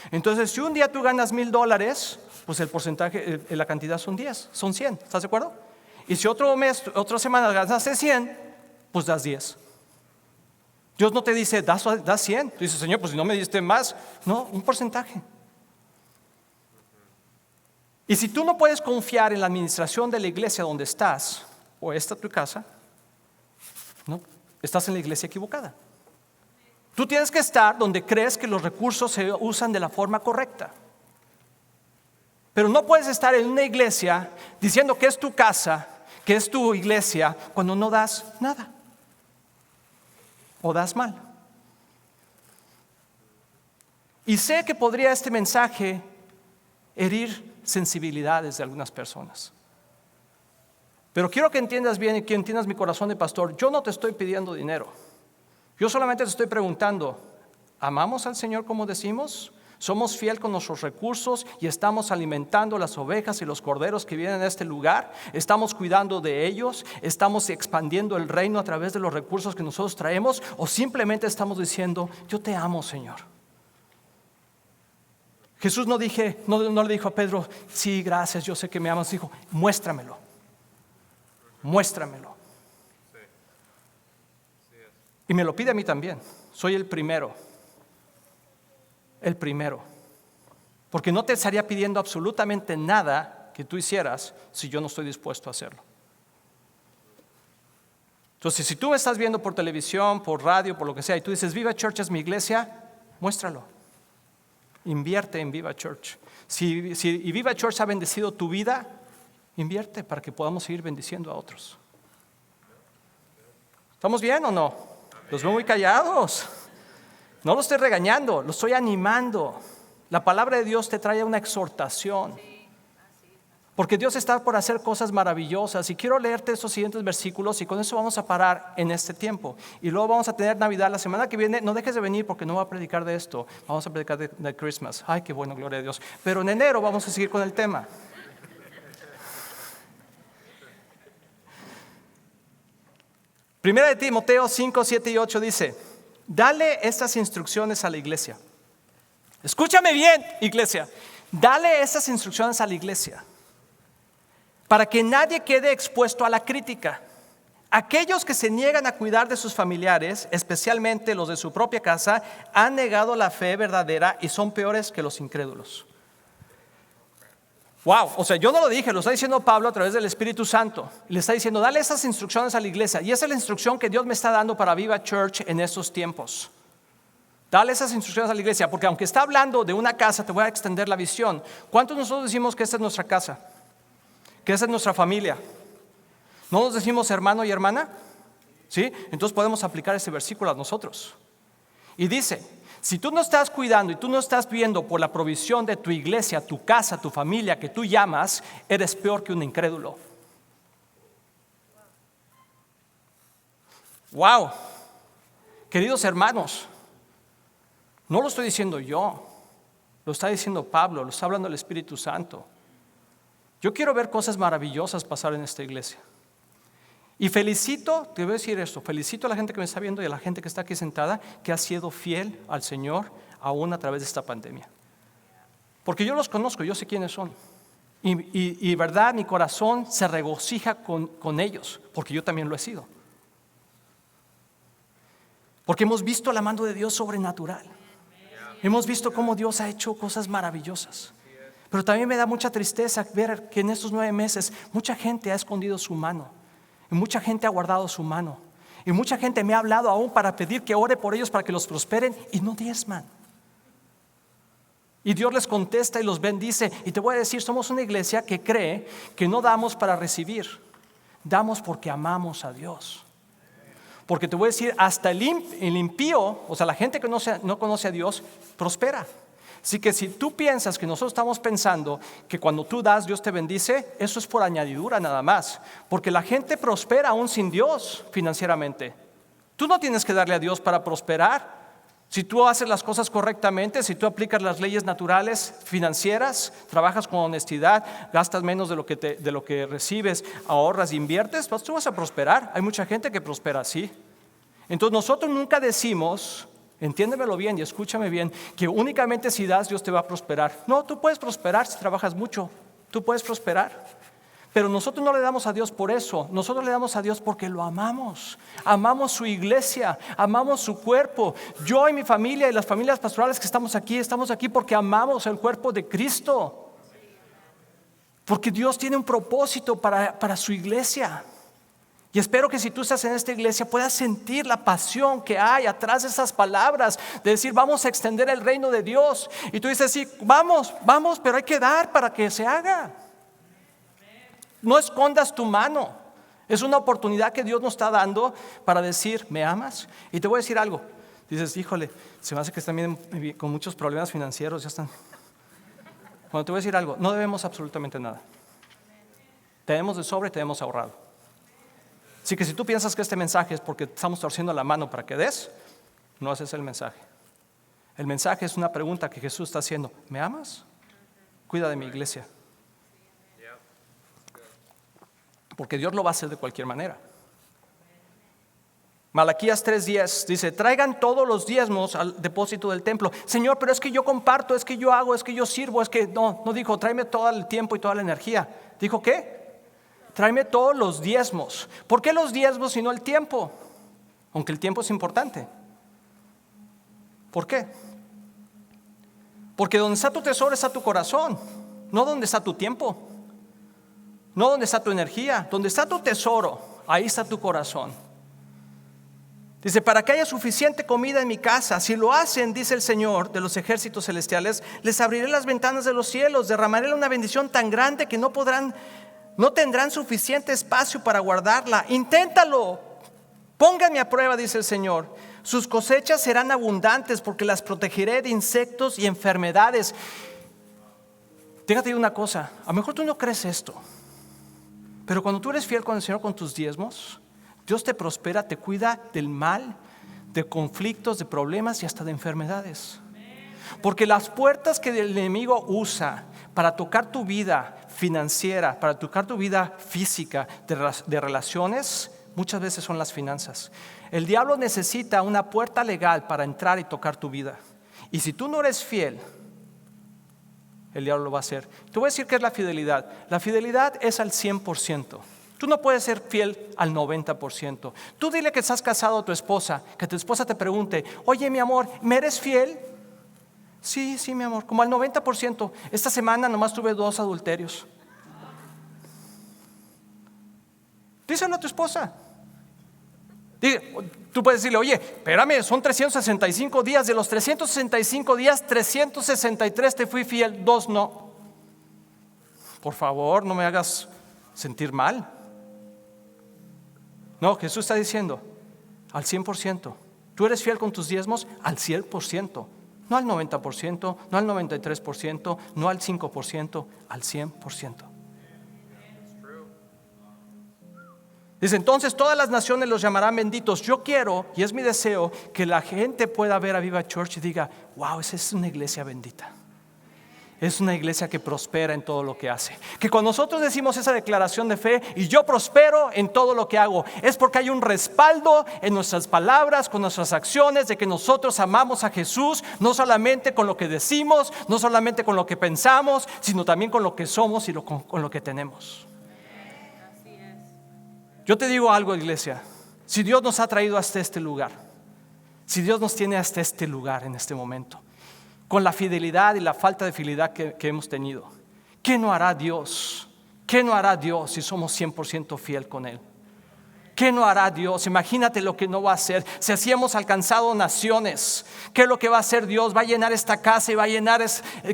Entonces, si un día tú ganas $1,000, pues el porcentaje, la cantidad son 10, son 100, ¿estás de acuerdo? Y si otro mes, otra semana ganaste 100, pues das 10. Dios no te dice, das 100. Tú dices, Señor, pues si no me diste más. No, un porcentaje. Y si tú no puedes confiar en la administración de la iglesia donde estás, o esta tu casa, no, estás en la iglesia equivocada. Tú tienes que estar donde crees que los recursos se usan de la forma correcta. Pero no puedes estar en una iglesia diciendo que es tu casa, que es tu iglesia, cuando no das nada. O das mal. Y sé que podría este mensaje herir sensibilidades de algunas personas. Pero quiero que entiendas bien y que entiendas mi corazón de pastor. Yo no te estoy pidiendo dinero. Yo solamente te estoy preguntando, ¿amamos al Señor como decimos? ¿Somos fiel con nuestros recursos y estamos alimentando las ovejas y los corderos que vienen a este lugar? ¿Estamos cuidando de ellos? ¿Estamos expandiendo el reino a través de los recursos que nosotros traemos? ¿O simplemente estamos diciendo, yo te amo, Señor? Jesús no le dijo a Pedro, sí, gracias, yo sé que me amas. Dijo, muéstramelo. Muéstramelo. Y me lo pide a mí también. Soy el primero. El primero. Porque no te estaría pidiendo absolutamente nada que tú hicieras si yo no estoy dispuesto a hacerlo. Entonces, si tú me estás viendo por televisión, por radio, por lo que sea, y tú dices, Viva Church es mi iglesia, muéstralo. Invierte en Viva Church. Si Viva Church ha bendecido tu vida, invierte para que podamos seguir bendiciendo a otros. ¿Estamos bien o no? Los veo muy callados. No los estoy regañando, los estoy animando. La palabra de Dios te trae una exhortación. Porque Dios está por hacer cosas maravillosas. Y quiero leerte estos siguientes versículos y con eso vamos a parar en este tiempo. Y luego vamos a tener Navidad la semana que viene. No dejes de venir porque no voy a predicar de esto. Vamos a predicar de Christmas. Ay, qué bueno, gloria a Dios. Pero en enero vamos a seguir con el tema. Primera de Timoteo 5, 7 y 8 dice, dale estas instrucciones a la iglesia. Escúchame bien, iglesia. Dale estas instrucciones a la iglesia para que nadie quede expuesto a la crítica. Aquellos que se niegan a cuidar de sus familiares, especialmente los de su propia casa, han negado la fe verdadera y son peores que los incrédulos. Wow, o sea, yo no lo dije, lo está diciendo Pablo a través del Espíritu Santo. Le está diciendo, dale esas instrucciones a la iglesia. Y esa es la instrucción que Dios me está dando para Viva Church en estos tiempos. Dale esas instrucciones a la iglesia, porque aunque está hablando de una casa, te voy a extender la visión. ¿Cuántos de nosotros decimos que esta es nuestra casa? Que esa es nuestra familia. ¿No nos decimos hermano y hermana? ¿Sí? Entonces podemos aplicar ese versículo a nosotros. Y dice, si tú no estás cuidando y tú no estás viendo por la provisión de tu iglesia, tu casa, tu familia que tú llamas, eres peor que un incrédulo. Wow, queridos hermanos, no lo estoy diciendo yo, lo está diciendo Pablo, lo está hablando el Espíritu Santo. Yo quiero ver cosas maravillosas pasar en esta iglesia. Y felicito, te voy a decir esto, felicito a la gente que me está viendo y a la gente que está aquí sentada, que ha sido fiel al Señor aún a través de esta pandemia. Porque yo los conozco, yo sé quiénes son. Y verdad, mi corazón se regocija con ellos, porque yo también lo he sido. Porque hemos visto la mano de Dios sobrenatural. Hemos visto cómo Dios ha hecho cosas maravillosas. Pero también me da mucha tristeza ver que en estos 9 meses mucha gente ha escondido su mano. Y mucha gente ha guardado su mano. Y mucha gente me ha hablado aún para pedir que ore por ellos para que los prosperen y no diezman. Y Dios les contesta y los bendice. Y te voy a decir, somos una iglesia que cree que no damos para recibir. Damos porque amamos a Dios. Porque te voy a decir, hasta el impío, o sea, la gente que no conoce a Dios, prospera. Así que si tú piensas que nosotros estamos pensando que cuando tú das Dios te bendice, eso es por añadidura nada más. Porque la gente prospera aún sin Dios financieramente. Tú no tienes que darle a Dios para prosperar. Si tú haces las cosas correctamente, si tú aplicas las leyes naturales financieras, trabajas con honestidad, gastas menos de lo que recibes, ahorras, inviertes, pues tú vas a prosperar. Hay mucha gente que prospera así. Entonces nosotros nunca decimos, entiéndemelo bien y escúchame bien, que únicamente si das Dios te va a prosperar. No, tú puedes prosperar si trabajas mucho, tú puedes prosperar. Pero nosotros no le damos a Dios por eso, nosotros le damos a Dios porque lo amamos. Amamos su iglesia, amamos su cuerpo. Yo y mi familia y las familias pastorales que estamos aquí porque amamos el cuerpo de Cristo. Porque Dios tiene un propósito para su iglesia. Y espero que si tú estás en esta iglesia puedas sentir la pasión que hay atrás de esas palabras, de decir vamos a extender el reino de Dios. Y tú dices sí, vamos, pero hay que dar para que se haga. No escondas tu mano. Es una oportunidad que Dios nos está dando para decir, ¿me amas? Y te voy a decir algo. Dices, híjole, se me hace que están bien con muchos problemas financieros. Ya están. Bueno, te voy a decir algo. No debemos absolutamente nada. Tenemos de sobre, tenemos ahorrado. Así que si tú piensas que este mensaje es porque estamos torciendo la mano para que des, no ese es el mensaje. El mensaje es una pregunta que Jesús está haciendo. ¿Me amas? Cuida de mi iglesia. Porque Dios lo va a hacer de cualquier manera. Malaquías 3:10 dice, traigan todos los diezmos al depósito del templo. Señor, pero es que yo comparto, es que yo hago, es que yo sirvo, es que no dijo, tráeme todo el tiempo y toda la energía. ¿Dijo qué? Tráeme todos los diezmos. ¿Por qué los diezmos y no el tiempo? Aunque el tiempo es importante. ¿Por qué? Porque donde está tu tesoro está tu corazón, no donde está tu tiempo. No donde está tu energía, donde está tu tesoro, ahí está tu corazón. Dice, para que haya suficiente comida en mi casa, si lo hacen, dice el Señor de los ejércitos celestiales, les abriré las ventanas de los cielos, derramaré una bendición tan grande que no tendrán suficiente espacio para guardarla. Inténtalo, pónganme a prueba, dice el Señor. Sus cosechas serán abundantes porque las protegeré de insectos y enfermedades. Déjate una cosa, a lo mejor tú no crees esto. Pero cuando tú eres fiel con el Señor con tus diezmos, Dios te prospera, te cuida del mal, de conflictos, de problemas y hasta de enfermedades. Porque las puertas que el enemigo usa para tocar tu vida financiera, para tocar tu vida física, de relaciones, muchas veces son las finanzas. El diablo necesita una puerta legal para entrar y tocar tu vida. Y si tú no eres fiel, el diablo lo va a hacer. Te voy a decir qué es la fidelidad. La fidelidad es al 100%. Tú no puedes ser fiel al 90%. Tú dile que estás casado a tu esposa, que tu esposa te pregunte, oye mi amor, ¿me eres fiel? Sí, mi amor, como al 90%. Esta semana nomás tuve 2 adulterios. Díselo a tu esposa. Tú puedes decirle, oye, espérame, son 365 días, de los 365 días, 363 te fui fiel, 2 no. Por favor, no me hagas sentir mal. No, Jesús está diciendo, al 100%. Tú eres fiel con tus diezmos al 100%, no al 90%, no al 93%, no al 5%, al 100%. Dice, entonces todas las naciones los llamarán benditos. Yo quiero, y es mi deseo, que la gente pueda ver a Viva Church y diga, wow, esa es una iglesia bendita. Es una iglesia que prospera en todo lo que hace. Que cuando nosotros decimos esa declaración de fe, y yo prospero en todo lo que hago, es porque hay un respaldo en nuestras palabras, con nuestras acciones, de que nosotros amamos a Jesús, no solamente con lo que decimos, no solamente con lo que pensamos, sino también con lo que somos y con lo que tenemos. Yo te digo algo, iglesia, si Dios nos ha traído hasta este lugar, Si Dios nos tiene hasta este lugar en este momento, con la fidelidad y la falta de fidelidad que hemos tenido, ¿qué no hará Dios? ¿Qué no hará Dios si somos 100% fiel con Él? ¿Qué no hará Dios? Imagínate lo que no va a hacer. Si así hemos alcanzado naciones, ¿qué es lo que va a hacer Dios? Va a llenar esta casa y va a llenar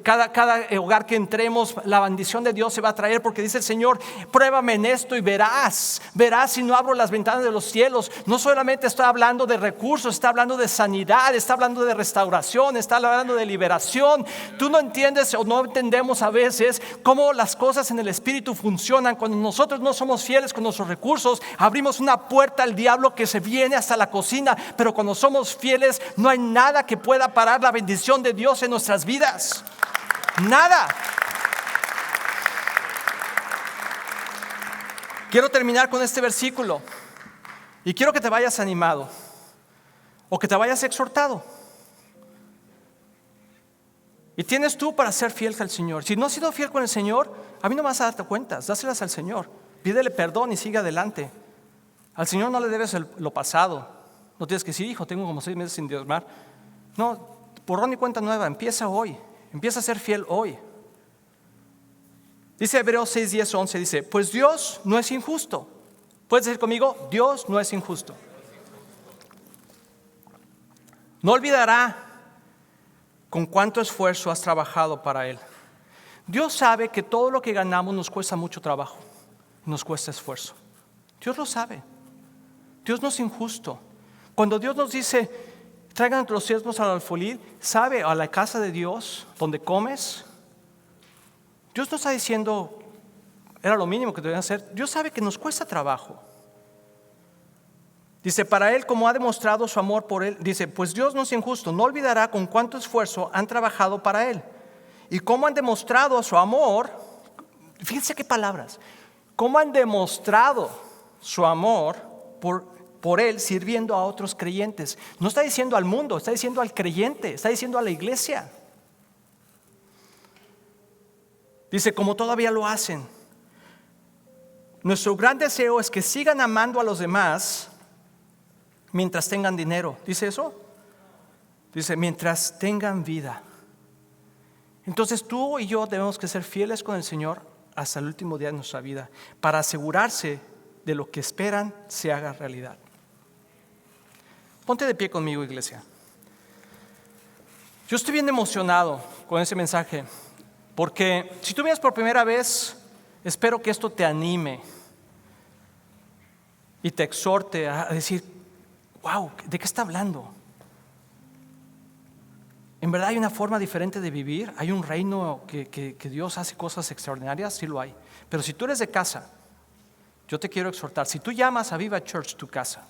cada hogar que entremos. La bendición de Dios se va a traer, porque dice el Señor: pruébame en esto y verás si no abro las ventanas de los cielos. No solamente estoy hablando de recursos, está hablando de sanidad, está hablando de restauración, está hablando de liberación. Tú no entiendes o no entendemos a veces cómo las cosas en el Espíritu funcionan. Cuando nosotros no somos fieles con nuestros recursos, abrimos una puerta al diablo que se viene hasta la cocina. Pero cuando somos fieles, no hay nada que pueda parar la bendición de Dios en nuestras vidas. Nada. Quiero terminar con este versículo y quiero que te vayas animado o que te vayas exhortado. Y tienes tú para ser fiel al Señor. Si no has sido fiel con el Señor, a mí no vas a darte cuentas, dáselas al Señor. Pídele perdón y sigue adelante. Al Señor no le debes lo pasado. No tienes que decir: hijo, tengo como 6 meses sin diezmar. No, borrón y cuenta nueva. Empieza hoy. Empieza a ser fiel hoy. Dice Hebreos 6, 10, 11. Dice: pues Dios no es injusto. ¿Puedes decir conmigo? Dios no es injusto. No olvidará con cuánto esfuerzo has trabajado para Él. Dios sabe que todo lo que ganamos nos cuesta mucho trabajo, nos cuesta esfuerzo. Dios lo sabe. Dios no es injusto. Cuando Dios nos dice: traigan los siervos al alfolí, sabe, a la casa de Dios donde comes, Dios no está diciendo era lo mínimo que debían hacer. Dios sabe que nos cuesta trabajo. Dice: para Él, como ha demostrado su amor por Él. Dice: pues Dios no es injusto, no olvidará con cuánto esfuerzo han trabajado para Él y cómo han demostrado su amor. Fíjense qué palabras: cómo han demostrado su amor por Él, sirviendo a otros creyentes. No está diciendo al mundo, está diciendo al creyente, está diciendo a la iglesia. Dice: como todavía lo hacen. Nuestro gran deseo es que sigan amando a los demás mientras tengan dinero. ¿Dice eso? Dice: mientras tengan vida. Entonces tú y yo debemos que ser fieles con el Señor hasta el último día de nuestra vida, para asegurarse de lo que esperan se haga realidad. Ponte de pie conmigo, iglesia. Yo estoy bien emocionado con ese mensaje, porque si tú vienes por primera vez, espero que esto te anime y te exhorte a decir: wow, ¿de qué está hablando? En verdad hay una forma diferente de vivir. Hay un reino que Dios hace cosas extraordinarias, sí lo hay. Pero si tú eres de casa, yo te quiero exhortar. Si tú llamas a Viva Church tu casa,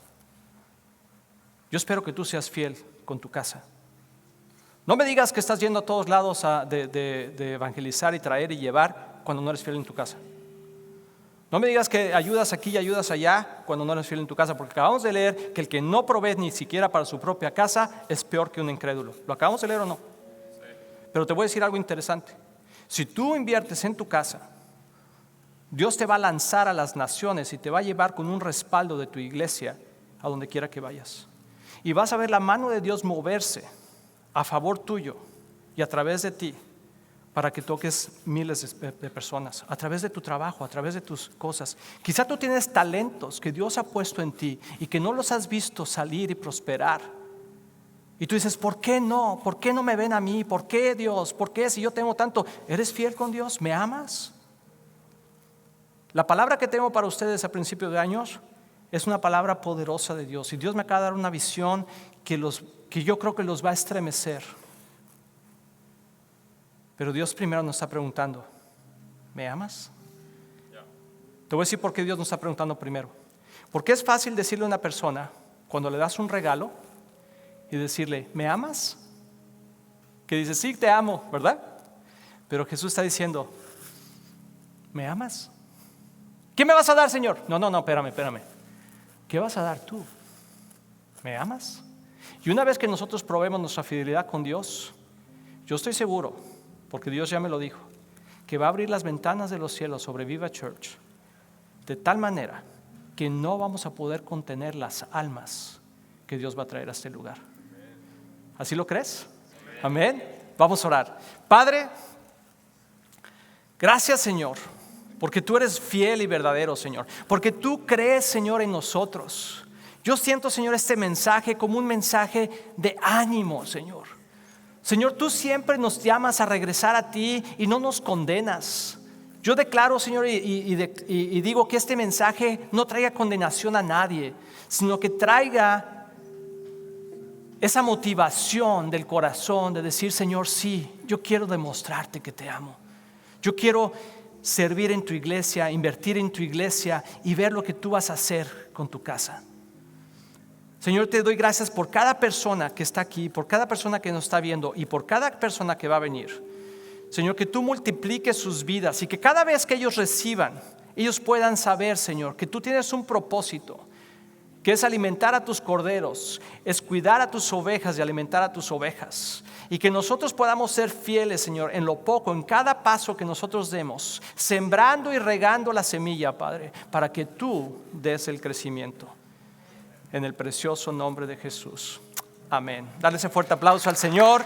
yo espero que tú seas fiel con tu casa. No me digas que estás yendo a todos lados de evangelizar y traer y llevar cuando no eres fiel en tu casa. No me digas que ayudas aquí y ayudas allá cuando no eres fiel en tu casa, porque acabamos de leer que el que no provee ni siquiera para su propia casa es peor que un incrédulo. ¿Lo acabamos de leer o no? Pero te voy a decir algo interesante. Si tú inviertes en tu casa, Dios te va a lanzar a las naciones y te va a llevar con un respaldo de tu iglesia a donde quiera que vayas. Y vas a ver la mano de Dios moverse a favor tuyo y a través de ti, para que toques miles de personas, a través de tu trabajo, a través de tus cosas. Quizá tú tienes talentos que Dios ha puesto en ti y que no los has visto salir y prosperar. Y tú dices: ¿por qué no? ¿Por qué no me ven a mí? ¿Por qué, Dios? ¿Por qué si yo tengo tanto? ¿Eres fiel con Dios? ¿Me amas? La palabra que tengo para ustedes a principios de años es una palabra poderosa de Dios. Y Dios me acaba de dar una visión que yo creo que los va a estremecer. Pero Dios primero nos está preguntando: ¿me amas? Te voy a decir por qué Dios nos está preguntando primero. Porque es fácil decirle a una persona cuando le das un regalo y decirle: ¿me amas? Que dice: sí, te amo, ¿verdad? Pero Jesús está diciendo: ¿me amas? ¿Qué me vas a dar, Señor? No, espérame. ¿Qué vas a dar tú? ¿Me amas? Y una vez que nosotros probemos nuestra fidelidad con Dios, yo estoy seguro, porque Dios ya me lo dijo, que va a abrir las ventanas de los cielos sobre Viva Church de tal manera que no vamos a poder contener las almas que Dios va a traer a este lugar. ¿Así lo crees? Amén. Vamos a orar. Padre, gracias, Señor, porque tú eres fiel y verdadero, Señor, porque tú crees, Señor, en nosotros. Yo siento, Señor, este mensaje como un mensaje de ánimo, Señor. Señor, tú siempre nos llamas a regresar a ti y no nos condenas. Yo declaro, Señor, y digo que este mensaje no traiga condenación a nadie, sino que traiga esa motivación del corazón de decir, Señor, sí, yo quiero demostrarte que te amo. Yo quiero servir en tu iglesia, invertir en tu iglesia y ver lo que tú vas a hacer con tu casa. Señor, te doy gracias por cada persona que está aquí, por cada persona que nos está viendo y por cada persona que va a venir. Señor, que tú multipliques sus vidas y que cada vez que ellos reciban, ellos puedan saber, Señor, que tú tienes un propósito, que es alimentar a tus corderos, es cuidar a tus ovejas y alimentar a tus ovejas. Y que nosotros podamos ser fieles, Señor, en lo poco, en cada paso que nosotros demos, sembrando y regando la semilla, Padre, para que tú des el crecimiento. En el precioso nombre de Jesús. Amén. Dale ese fuerte aplauso al Señor.